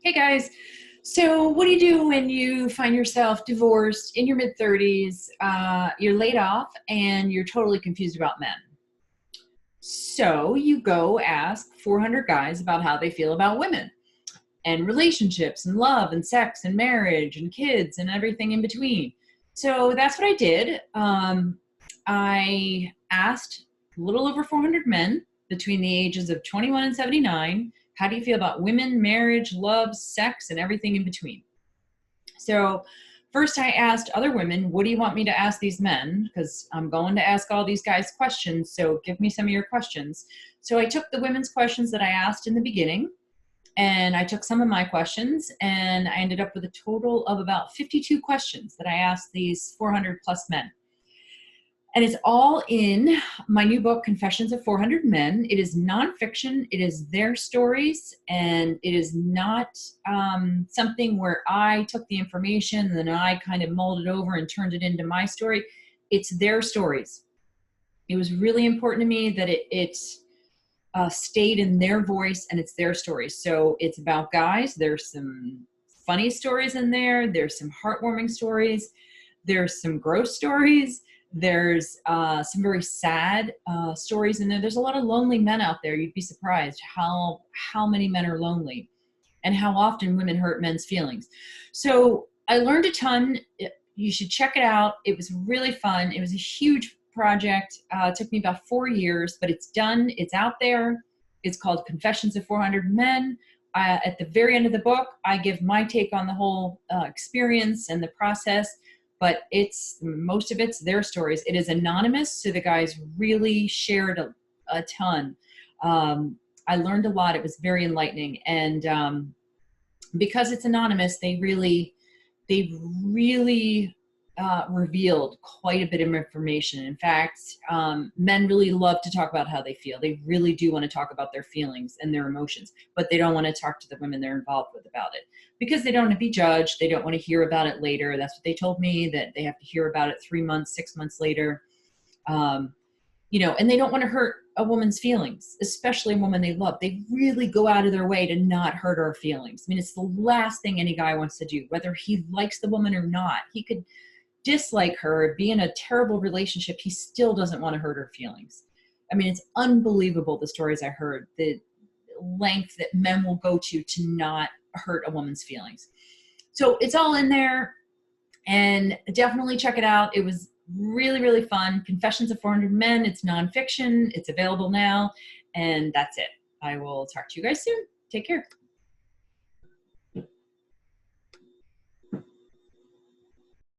Hey guys, so what do you do when you find yourself divorced in your mid-30s, you're laid off, and you're totally confused about men? So you go ask 400 guys about how they feel about women and relationships and love and sex and marriage and kids and everything in between. So that's what I did. I asked a little over 400 men between the ages of 21 and 79, how do you feel about women, marriage, love, sex, and everything in between? So first I asked other women, what do you want me to ask these men? Because I'm going to ask all these guys questions, so give me some of your questions. So I took the women's questions that I asked in the beginning, and I took some of my questions, and I ended up with a total of about 52 questions that I asked these 400 plus men. And it's all in my new book, Confessions of 400 Men. It is nonfiction. It is their stories, and it is not something where I took the information and then I kind of molded over and turned it into my story. It's their stories. It was really important to me that it stayed in their voice, and it's their stories. So it's about guys. There's some funny stories in there. There's some heartwarming stories. There's some gross stories. There's some very sad stories in there. There's a lot of lonely men out there. You'd be surprised how many men are lonely and how often women hurt men's feelings. So I learned a ton. You should check it out. It was really fun. It was a huge project. It took me about 4 years, but it's done. It's out there. It's called Confessions of 400 Men. At the very end of the book, I give my take on the whole experience and the process. But most of it's their stories. It is anonymous, so the guys really shared a ton. I learned a lot. It was very enlightening, and because it's anonymous, they really revealed quite a bit of information. In fact, men really love to talk about how they feel. They really do want to talk about their feelings and their emotions, but they don't want to talk to the women they're involved with about it because they don't want to be judged. They don't want to hear about it later. That's what they told me, that they have to hear about it 3 months, 6 months later. And they don't want to hurt a woman's feelings, especially a woman they love. They really go out of their way to not hurt our feelings. I mean, it's the last thing any guy wants to do, whether he likes the woman or not. He could dislike her, be in a terrible relationship, he still doesn't want to hurt her feelings. I mean, it's unbelievable, the stories I heard, the length that men will go to not hurt a woman's feelings. So it's all in there, and definitely check it out. It was really, really fun. Confessions of 400 Men. It's nonfiction. It's available now, and that's it. I will talk to you guys soon. Take care.